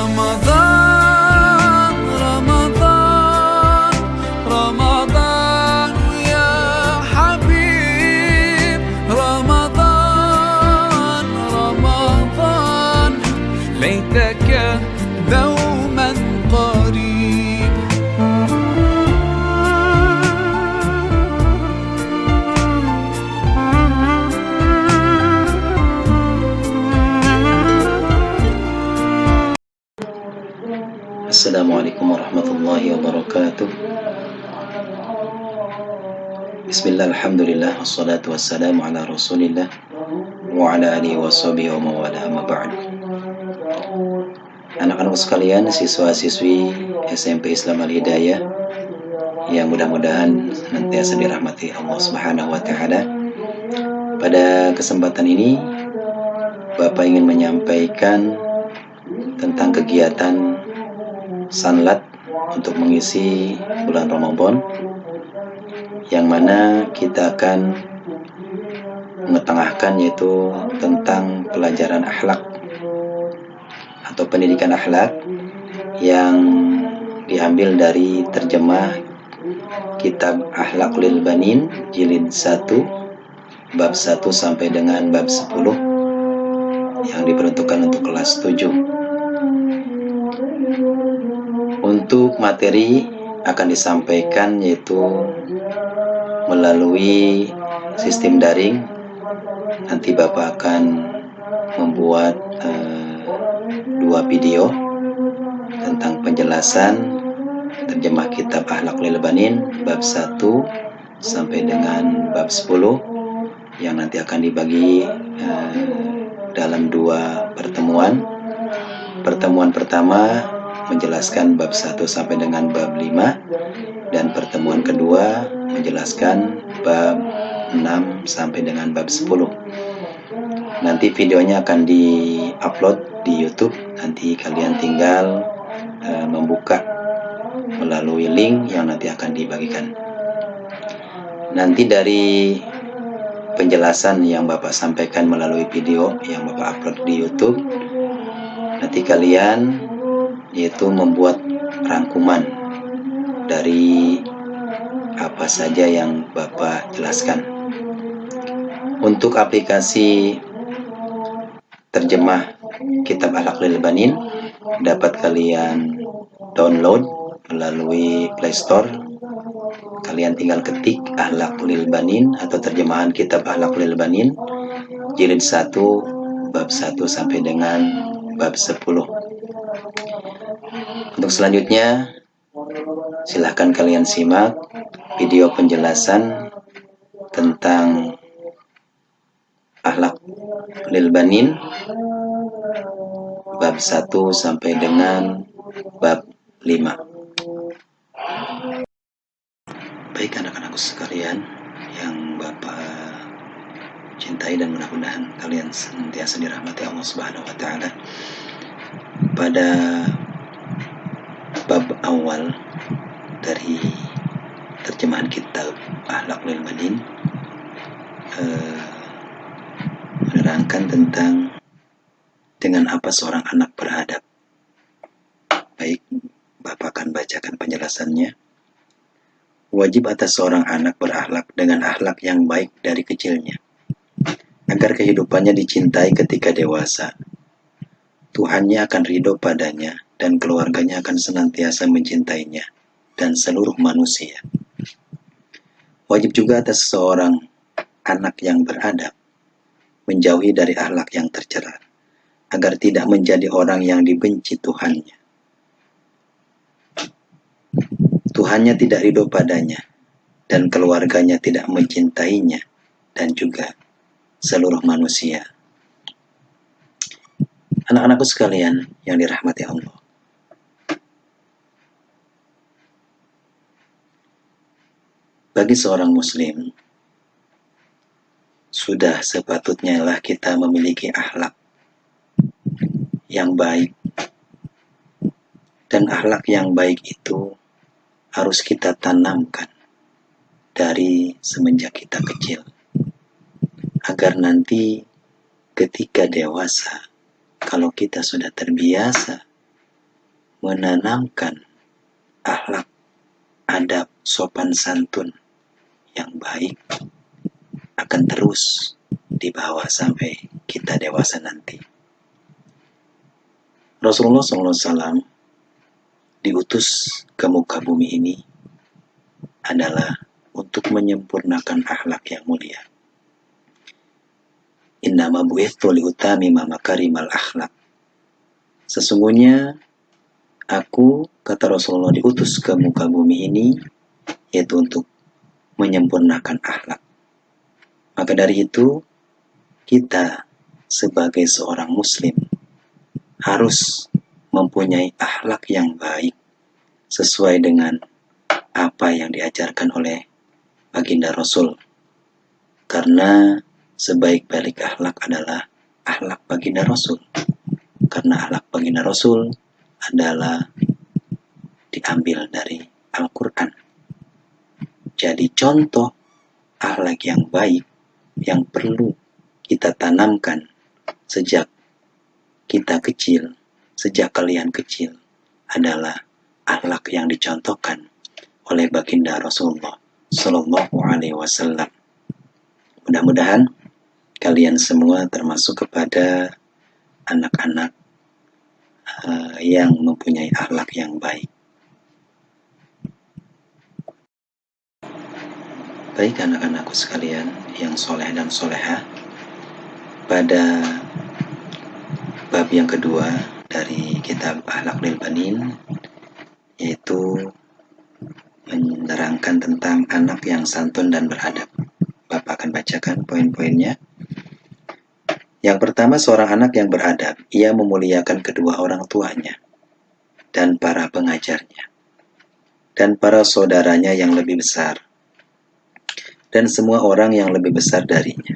رمضان رمضان رمضان يا حبيب رمضان رمضان ليتك دوما قريب. Assalamualaikum warahmatullahi wabarakatuh. Bismillah, alhamdulillah, wassalatu wassalamu ala rasulillah wa ala alihi wa sahbihi wa mawala, amma ba'du. Anak-anak sekalian, siswa-siswi SMP Islam Al-Hidayah yang mudah-mudahan senantiasa dirahmati Allah Subhanahu wa Ta'ala. Pada kesempatan ini Bapak ingin menyampaikan tentang kegiatan sanlat untuk mengisi bulan Ramadan, yang mana kita akan mengetengahkan yaitu tentang pelajaran akhlak atau pendidikan akhlak yang diambil dari terjemah kitab Akhlaqul Banin jilid 1 bab 1 sampai dengan bab 10 yang diperuntukkan untuk kelas 7. Untuk materi akan disampaikan yaitu melalui sistem daring. Nanti Bapak akan membuat 2 video tentang penjelasan terjemah kitab Akhlaqul Banin bab 1 sampai dengan bab 10 yang nanti akan dibagi dalam 2 pertemuan. Pertemuan pertama menjelaskan bab 1 sampai dengan bab 5, dan pertemuan kedua menjelaskan bab 6 sampai dengan bab 10. Nanti videonya akan di-upload di YouTube. Nanti kalian tinggal membuka melalui link yang nanti akan dibagikan. Nanti dari penjelasan yang Bapak sampaikan melalui video yang Bapak upload di YouTube, nanti kalian yaitu membuat rangkuman dari apa saja yang Bapak jelaskan. Untuk aplikasi terjemah kitab Akhlaqul Banin dapat kalian download melalui Play Store. Kalian tinggal ketik Akhlaqul Banin atau terjemahan kitab Akhlaqul Banin jilid 1 bab 1 sampai dengan bab 10. Untuk selanjutnya silahkan kalian simak video penjelasan tentang Akhlaqul Banin bab 1 sampai dengan bab 5. Baik anak-anakku sekalian yang Bapak cintai dan mudah-mudahan kalian senantiasa dirahmati Allah Subhanahu wa Ta'ala. Pada bab awal dari terjemahan kitab Akhlaqul Banin menerangkan tentang dengan apa seorang anak beradab. Baik, Bapak akan bacakan penjelasannya. Wajib atas seorang anak berakhlak dengan akhlak yang baik dari kecilnya, agar kehidupannya dicintai ketika dewasa. Tuhannya akan ridho padanya dan keluarganya akan senantiasa mencintainya dan seluruh manusia. Wajib juga atas seorang anak yang beradab menjauhi dari akhlak yang tercela, agar tidak menjadi orang yang dibenci Tuhannya. Tuhannya tidak ridho padanya dan keluarganya tidak mencintainya dan juga seluruh manusia. Anak-anakku sekalian yang dirahmati Allah, bagi seorang muslim sudah sepatutnya lah kita memiliki akhlak yang baik, dan akhlak yang baik itu harus kita tanamkan dari semenjak kita kecil, agar nanti ketika dewasa, kalau kita sudah terbiasa menanamkan akhlak, adab, sopan santun yang baik akan terus dibawa sampai kita dewasa nanti. Rasulullah SAW diutus ke muka bumi ini adalah untuk menyempurnakan akhlak yang mulia. Innama bu'ithu liutamima makarimal akhlak. Sesungguhnya aku, kata Rasulullah, diutus ke muka bumi ini yaitu untuk menyempurnakan akhlak. Maka dari itu, kita sebagai seorang muslim harus mempunyai akhlak yang baik sesuai dengan apa yang diajarkan oleh baginda Rasul. Karena sebaik-baik akhlak adalah akhlak baginda Rasul. Karena akhlak baginda Rasul adalah diambil dari Al-Quran. Jadi contoh akhlak yang baik yang perlu kita tanamkan sejak kita kecil, sejak kalian kecil, adalah akhlak yang dicontohkan oleh baginda Rasulullah Sallallahu Alaihi Wasallam. Mudah-mudahan kalian semua termasuk kepada anak-anak yang mempunyai akhlak yang baik. Baik anak-anakku sekalian yang soleh dan soleha, pada bab yang kedua dari kitab Akhlaq lil Banin, yaitu menerangkan tentang anak yang santun dan beradab. Bapak akan bacakan poin-poinnya. Yang pertama, seorang anak yang beradab, ia memuliakan kedua orang tuanya dan para pengajarnya dan para saudaranya yang lebih besar dan semua orang yang lebih besar darinya,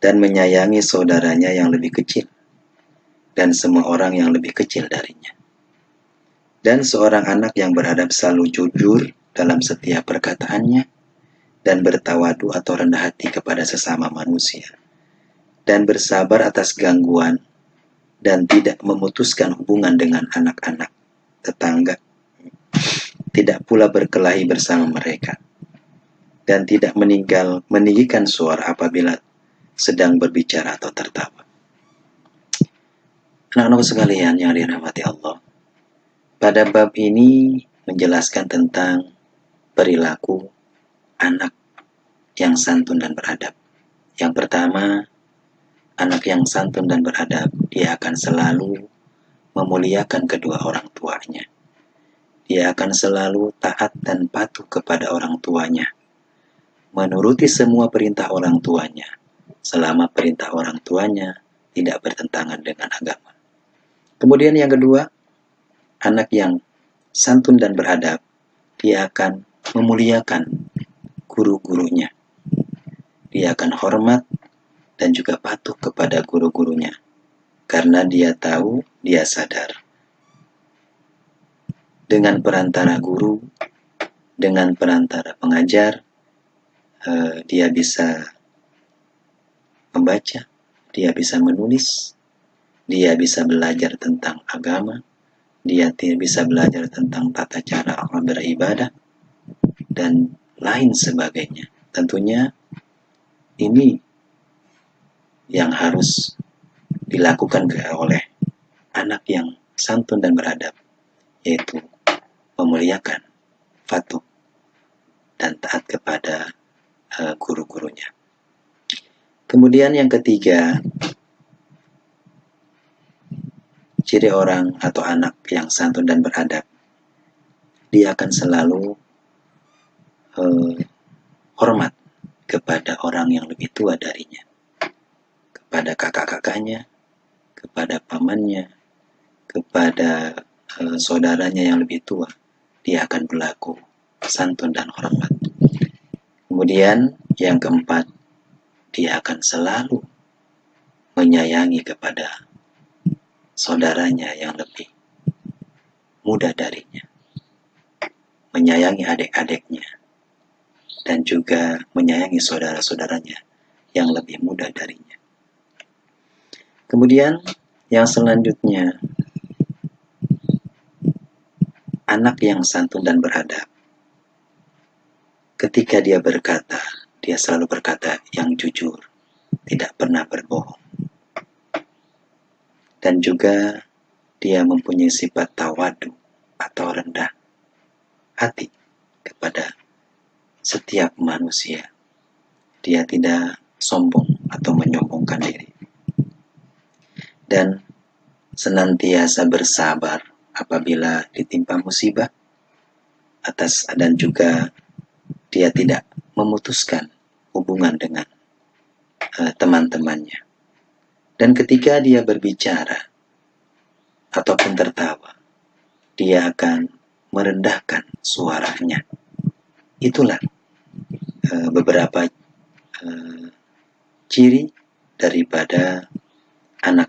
dan menyayangi saudaranya yang lebih kecil dan semua orang yang lebih kecil darinya. Dan seorang anak yang beradab selalu jujur dalam setiap perkataannya dan bertawadu atau rendah hati kepada sesama manusia dan bersabar atas gangguan dan tidak memutuskan hubungan dengan anak-anak tetangga, tidak pula berkelahi bersama mereka, dan tidak meninggikan suara apabila sedang berbicara atau tertawa. Anak-anak sekalian yang dirahmati Allah, pada bab ini menjelaskan tentang perilaku anak yang santun dan beradab. Yang pertama, anak yang santun dan beradab, dia akan selalu memuliakan kedua orang tuanya. Dia akan selalu taat dan patuh kepada orang tuanya, menuruti semua perintah orang tuanya, selama perintah orang tuanya tidak bertentangan dengan agama. Kemudian yang kedua, anak yang santun dan beradab, dia akan memuliakan guru-gurunya. Dia akan hormat dan juga patuh kepada guru-gurunya, karena dia tahu, dia sadar, dengan perantara guru, dengan perantara pengajar, dia bisa membaca, dia bisa menulis, dia bisa belajar tentang agama, dia bisa belajar tentang tata cara Allah beribadah, dan lain sebagainya. Tentunya ini yang harus dilakukan oleh anak yang santun dan beradab, yaitu memuliakan, patuh, dan taat kepada guru-gurunya. Kemudian yang ketiga, ciri orang atau anak yang santun dan beradab, dia akan selalu hormat kepada orang yang lebih tua darinya, kepada kakak-kakaknya, kepada pamannya, kepada saudaranya yang lebih tua. Dia akan berlaku santun dan hormat. Kemudian yang keempat, dia akan selalu menyayangi kepada saudaranya yang lebih muda darinya, menyayangi adik-adiknya, dan juga menyayangi saudara-saudaranya yang lebih muda darinya. Kemudian yang selanjutnya, anak yang santun dan beradab, ketika dia berkata, dia selalu berkata yang jujur, tidak pernah berbohong. Dan juga dia mempunyai sifat tawadu atau rendah hati kepada setiap manusia. Dia tidak sombong atau menyombongkan diri. Dan senantiasa bersabar apabila ditimpa musibah dan juga dia tidak memutuskan hubungan dengan teman-temannya. Dan ketika dia berbicara ataupun tertawa, dia akan merendahkan suaranya. Itulah beberapa ciri daripada anak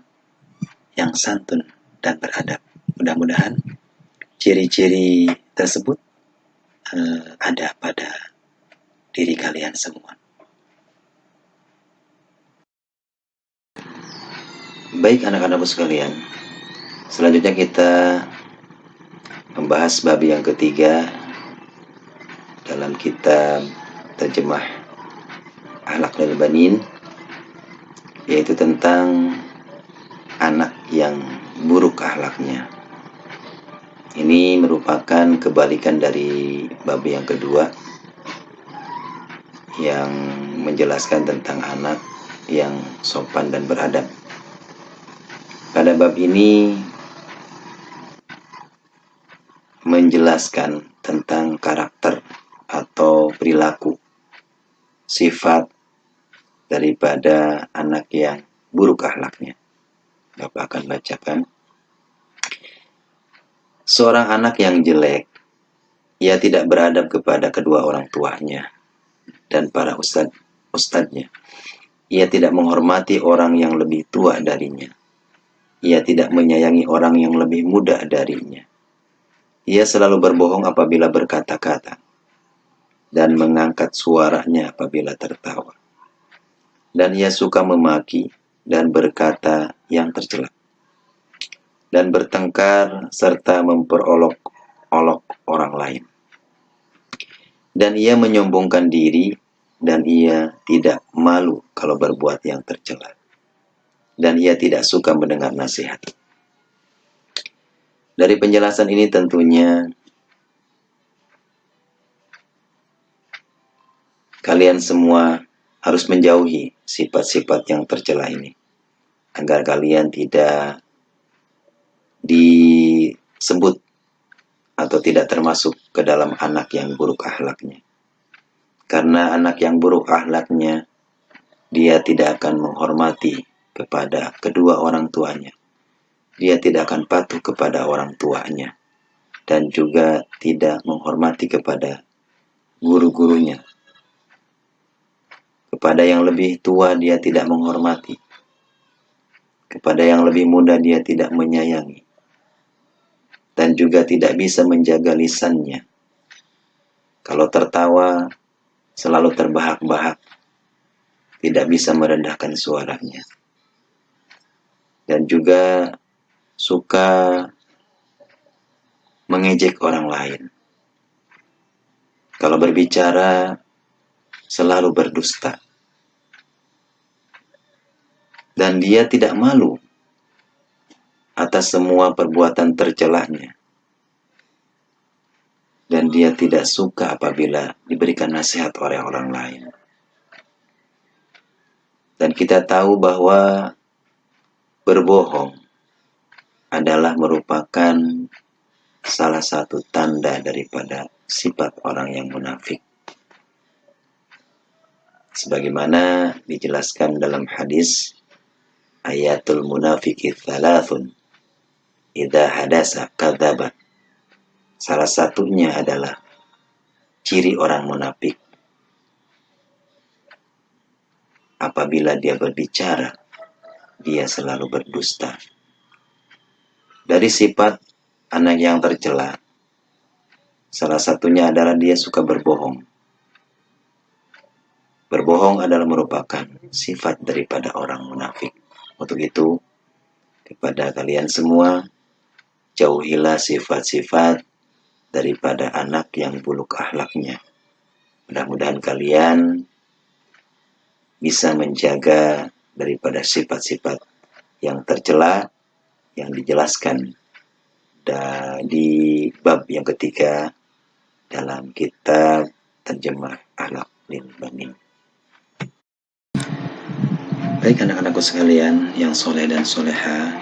yang santun dan beradab. Mudah-mudahan ciri-ciri tersebut ada pada diri kalian semua. Baik anak-anakku sekalian, selanjutnya kita membahas bab yang ketiga dalam kitab terjemah Akhlaqul Banin, yaitu tentang anak yang buruk akhlaknya. Ini merupakan kebalikan dari bab yang kedua yang menjelaskan tentang anak yang sopan dan beradab. Pada bab ini menjelaskan tentang karakter atau perilaku, sifat daripada anak yang buruk akhlaknya. Bapak akan bacakan. Seorang anak yang jelek, ia tidak beradab kepada kedua orang tuanya dan para ustadznya. Ia tidak menghormati orang yang lebih tua darinya. Ia tidak menyayangi orang yang lebih muda darinya. Ia selalu berbohong apabila berkata-kata dan mengangkat suaranya apabila tertawa. Dan ia suka memaki dan berkata yang tercela, dan bertengkar serta memperolok-olok orang lain. Dan ia menyombongkan diri, dan ia tidak malu kalau berbuat yang tercela. Dan ia tidak suka mendengar nasihat. Dari penjelasan ini tentunya kalian semua harus menjauhi sifat-sifat yang tercela ini, agar kalian tidak disebut atau tidak termasuk ke dalam anak yang buruk akhlaknya. Karena anak yang buruk akhlaknya, dia tidak akan menghormati kepada kedua orang tuanya. Dia tidak akan patuh kepada orang tuanya. Dan juga tidak menghormati kepada guru-gurunya. Kepada yang lebih tua dia tidak menghormati. Kepada yang lebih muda dia tidak menyayangi. Dan juga tidak bisa menjaga lisannya. Kalau tertawa, selalu terbahak-bahak. Tidak bisa merendahkan suaranya. Dan juga suka mengejek orang lain. Kalau berbicara, selalu berdusta. Dan dia tidak malu atas semua perbuatan tercelanya. Dan dia tidak suka apabila diberikan nasihat oleh orang lain. Dan kita tahu bahwa berbohong adalah merupakan salah satu tanda daripada sifat orang yang munafik. Sebagaimana dijelaskan dalam hadis, ayatul munafiki thalathun, idza hadasa kadzaba. Salah satunya adalah ciri orang munafik. Apabila dia berbicara, dia selalu berdusta. Dari sifat anak yang tercela, salah satunya adalah dia suka berbohong. Berbohong adalah merupakan sifat daripada orang munafik. Untuk itu, kepada kalian semua, jauhilah sifat-sifat daripada anak yang buluk akhlaknya. Mudah-mudahan kalian bisa menjaga daripada sifat-sifat yang tercela yang dijelaskan di bab yang ketiga dalam kitab terjemah Akhlak lil Banin. Baik anak-anakku sekalian yang soleh dan soleha,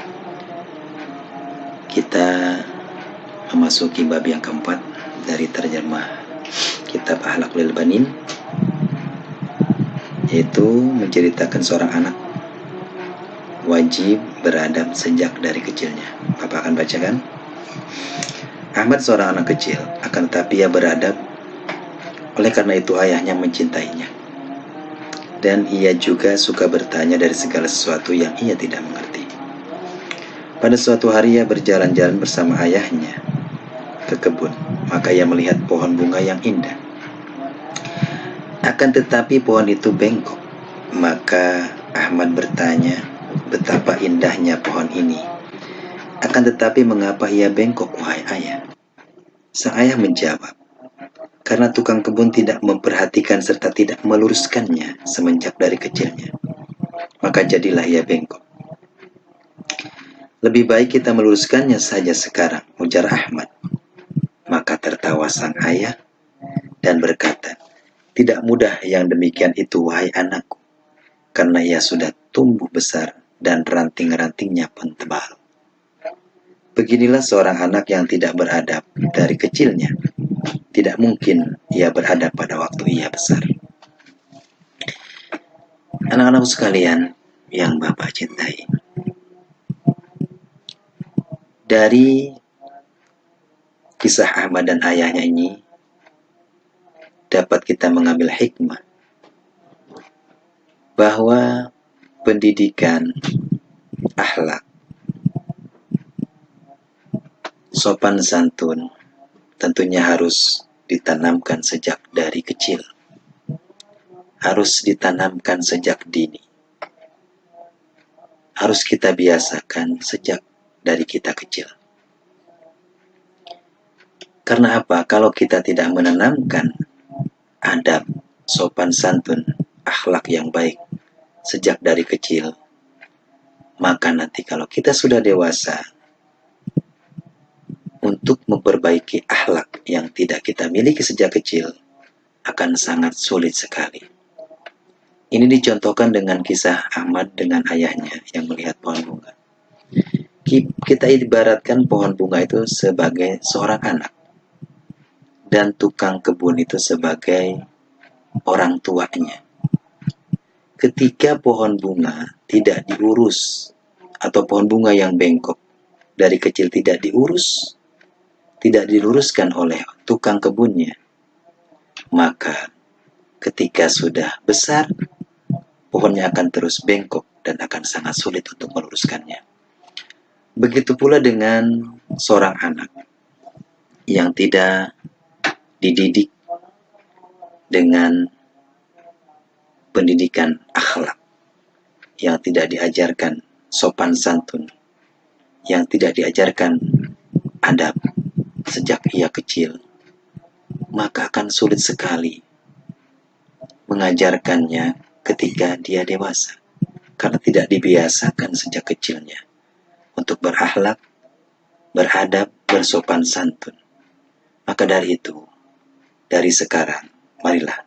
kita memasuki bab yang keempat dari terjemah kitab Akhlak lil Banin, yaitu menceritakan seorang anak wajib beradab sejak dari kecilnya. Bapak akan bacakan. Ahmad seorang anak kecil, akan tetapi ia beradab. Oleh karena itu ayahnya mencintainya, dan ia juga suka bertanya dari segala sesuatu yang ia tidak mengerti. Pada suatu hari ia berjalan-jalan bersama ayahnya ke kebun, maka ia melihat pohon bunga yang indah. Akan tetapi pohon itu bengkok. Maka Ahmad bertanya, betapa indahnya pohon ini. Akan tetapi mengapa ia bengkok, wahai ayah? Sang ayah menjawab, karena tukang kebun tidak memperhatikan serta tidak meluruskannya semenjak dari kecilnya, maka jadilah ia bengkok. Lebih baik kita meluruskannya saja sekarang, ujar Ahmad. Maka tertawa sang ayah dan berkata, tidak mudah yang demikian itu, wahai anakku, karena ia sudah tumbuh besar dan ranting-rantingnya pun tebal. Beginilah seorang anak yang tidak beradab dari kecilnya. Tidak mungkin ia beradab pada waktu ia besar. Anak-anakku sekalian yang Bapak cintai, dari kisah Ahmad dan ayahnya ini dapat kita mengambil hikmah bahwa pendidikan akhlak, sopan santun tentunya harus ditanamkan sejak dari kecil, harus ditanamkan sejak dini, harus kita biasakan sejak dari kita kecil. Karena apa? Kalau kita tidak menanamkan adab, sopan santun, akhlak yang baik sejak dari kecil, maka nanti kalau kita sudah dewasa, untuk memperbaiki akhlak yang tidak kita miliki sejak kecil akan sangat sulit sekali. Ini dicontohkan dengan kisah Ahmad dengan ayahnya yang melihat pohon bunga. Kita ibaratkan pohon bunga itu sebagai seorang anak, dan tukang kebun itu sebagai orang tuanya. Ketika pohon bunga tidak diurus, atau pohon bunga yang bengkok dari kecil tidak diurus, tidak diluruskan oleh tukang kebunnya, maka ketika sudah besar, pohonnya akan terus bengkok dan akan sangat sulit untuk meluruskannya. Begitu pula dengan seorang anak yang tidak dididik dengan pendidikan akhlak, yang tidak diajarkan sopan santun, yang tidak diajarkan adab sejak ia kecil, maka akan sulit sekali mengajarkannya ketika dia dewasa, karena tidak dibiasakan sejak kecilnya untuk berakhlak, beradab, bersopan santun. Maka dari itu, dari sekarang, marilah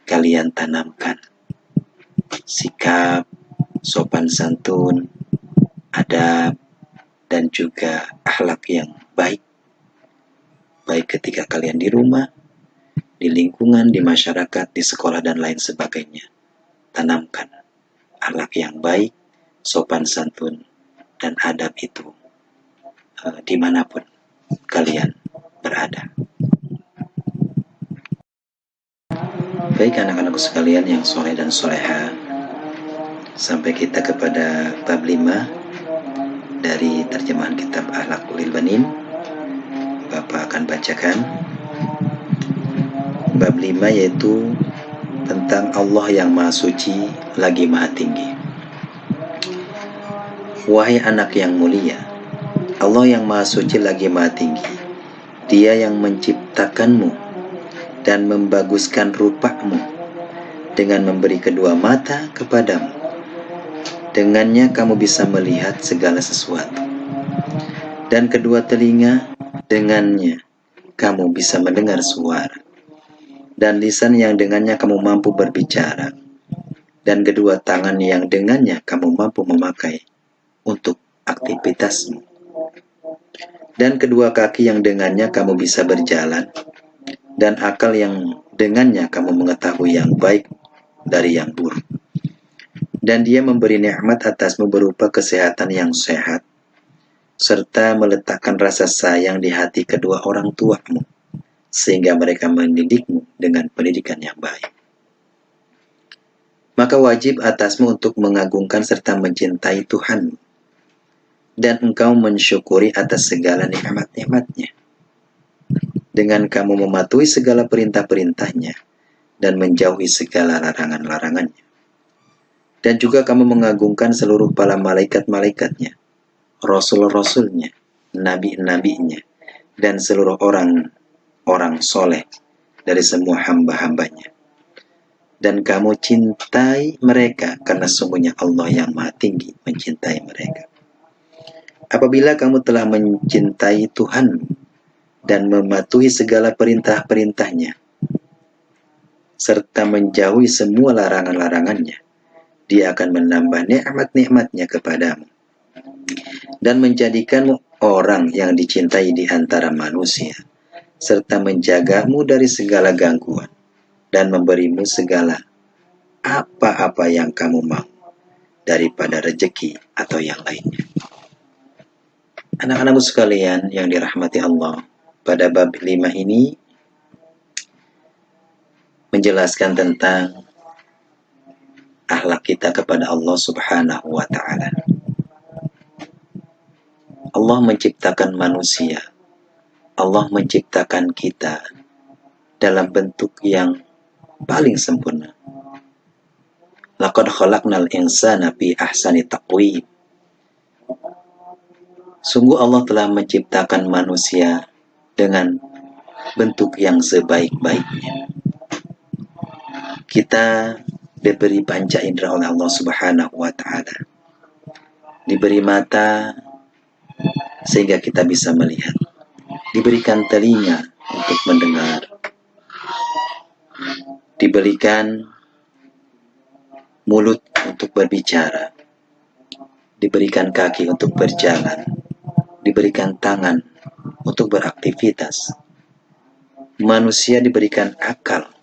kalian tanamkan sikap, sopan santun, adab, dan juga akhlak yang baik. Baik ketika kalian di rumah, di lingkungan, di masyarakat, di sekolah, dan lain sebagainya. Tanamkan akhlak yang baik, sopan santun, dan adab itu dimanapun kalian berada. Baik anak-anakku sekalian yang soleh dan soleha, sampai kita kepada bab 5 dari terjemahan kitab Akhlak lil Banin. Bapak akan bacakan bab 5, yaitu tentang Allah yang Maha Suci lagi Maha Tinggi. Wahai anak yang mulia, Allah yang Maha Suci lagi Maha Tinggi, Dia yang menciptakanmu dan membaguskan rupamu dengan memberi kedua mata kepadamu. Dengannya kamu bisa melihat segala sesuatu. Dan kedua telinga, dengannya kamu bisa mendengar suara. Dan lisan yang dengannya kamu mampu berbicara. Dan kedua tangan yang dengannya kamu mampu memakai untuk aktivitasmu. Dan kedua kaki yang dengannya kamu bisa berjalan. Dan akal yang dengannya kamu mengetahui yang baik dari yang buruk. Dan dia memberi nikmat atasmu berupa kesehatan yang sehat, serta meletakkan rasa sayang di hati kedua orang tuamu, sehingga mereka mendidikmu dengan pendidikan yang baik. Maka wajib atasmu untuk mengagungkan serta mencintai Tuhanmu, dan engkau mensyukuri atas segala nikmat-nikmatnya, dengan kamu mematuhi segala perintah-perintahnya dan menjauhi segala larangan-larangannya. Dan juga kamu mengagungkan seluruh para malaikat-malaikatnya, rasul-rasulnya, nabi-nabinya, dan seluruh orang soleh dari semua hamba-hambanya. Dan kamu cintai mereka karena sungguhnya Allah yang Maha Tinggi mencintai mereka. Apabila kamu telah mencintai Tuhanmu dan mematuhi segala perintah-perintahnya, serta menjauhi semua larangan-larangannya, Dia akan menambah nikmat-nikmatnya kepadamu dan menjadikanmu orang yang dicintai di antara manusia, serta menjagamu dari segala gangguan dan memberimu segala apa-apa yang kamu mau daripada rezeki atau yang lainnya. Anak-anakku sekalian yang dirahmati Allah, pada bab 5 ini menjelaskan tentang akhlak kita kepada Allah Subhanahu wa Ta'ala. Allah menciptakan manusia, Allah menciptakan kita dalam bentuk yang paling sempurna. Laqad khalaqnal insana fi ahsani taqwim. Sungguh Allah telah menciptakan manusia dengan bentuk yang sebaik-baiknya. Kita diberi panca indera oleh Allah Subhanahu wa Ta'ala. Diberi mata sehingga kita bisa melihat. Diberikan telinga untuk mendengar. Diberikan mulut untuk berbicara. Diberikan kaki untuk berjalan. Diberikan tangan untuk beraktivitas. Manusia diberikan akal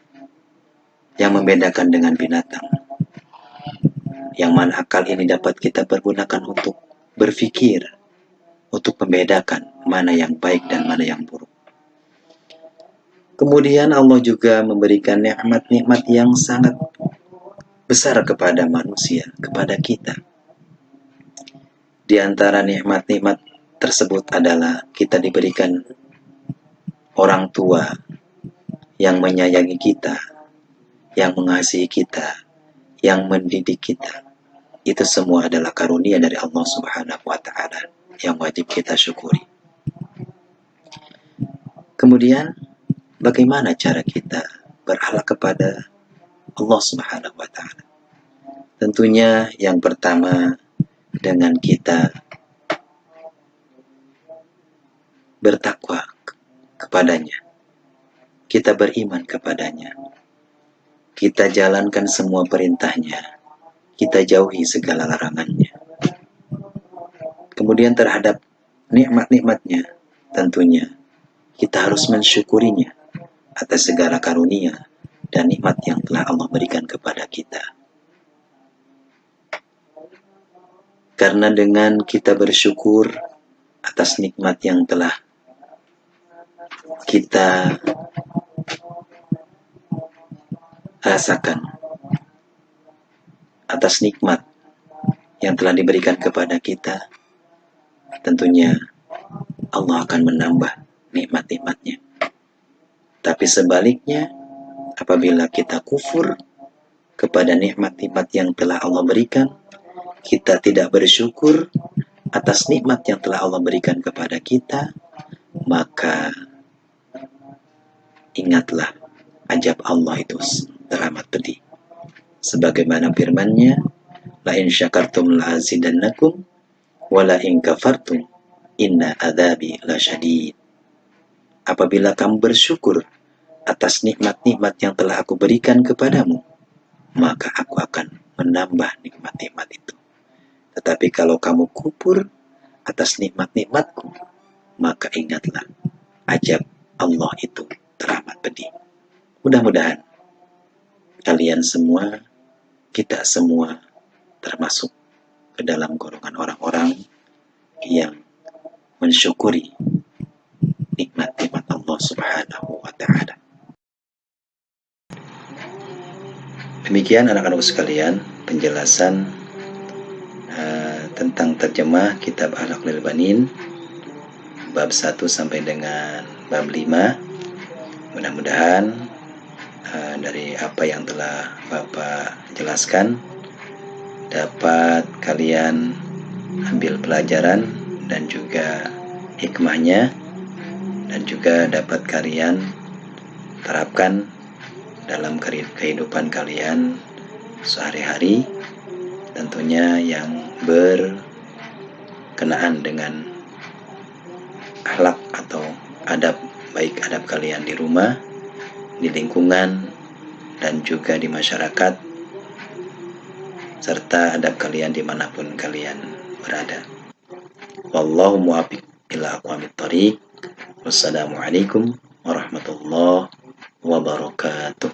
yang membedakan dengan binatang, yang mana akal ini dapat kita pergunakan untuk berpikir, untuk membedakan mana yang baik dan mana yang buruk. Kemudian Allah juga memberikan nikmat-nikmat yang sangat besar kepada manusia, kepada kita. Di antara nikmat-nikmat tersebut adalah kita diberikan orang tua yang menyayangi kita, yang mengasihi kita, yang mendidik kita. Itu semua adalah karunia dari Allah Subhanahu wa Ta'ala yang wajib kita syukuri. Kemudian, bagaimana cara kita berakhlak kepada Allah Subhanahu wa Ta'ala? Tentunya yang pertama dengan kita bertakwa kepadanya, kita beriman kepadanya, kita jalankan semua perintahnya, kita jauhi segala larangannya. Kemudian terhadap nikmat-nikmatnya, tentunya kita harus mensyukurinya atas segala karunia dan nikmat yang telah Allah berikan kepada kita. Karena dengan kita bersyukur atas nikmat yang telah kita rasakan, atas nikmat yang telah diberikan kepada kita, tentunya Allah akan menambah nikmat-nikmatnya. Tapi sebaliknya, apabila kita kufur kepada nikmat-nikmat yang telah Allah berikan, kita tidak bersyukur atas nikmat yang telah Allah berikan kepada kita, maka ingatlah ajab Allah itu teramat pedih. Sebagaimana firman-Nya, la in syakartum la azidannakum wa la in kafartum inna adzabi lasyadid. Apabila kamu bersyukur atas nikmat-nikmat yang telah aku berikan kepadamu, maka aku akan menambah nikmat-nikmat itu. Tetapi kalau kamu kufur atas nikmat-nikmatku, maka ingatlah ajab Allah itu teramat pedih. Mudah-mudahan kalian semua, kita semua termasuk ke dalam golongan orang-orang yang mensyukuri nikmat-nikmat Allah Subhanahu wa Ta'ala. Demikian anak-anak sekalian penjelasan tentang terjemah kitab Akhlaqul Banin bab 1 sampai dengan bab 5. Mudah-mudahan dari apa yang telah Bapak jelaskan dapat kalian ambil pelajaran dan juga hikmahnya, dan juga dapat kalian terapkan dalam kehidupan kalian sehari-hari, tentunya yang berkenaan dengan akhlak atau adab, baik adab kalian di rumah, di lingkungan, dan juga di masyarakat, serta adab kalian dimanapun kalian berada. Wallahu muwaffiq ila aqwamit thoriq. Wassalamualaikum warahmatullahi wabarakatuh.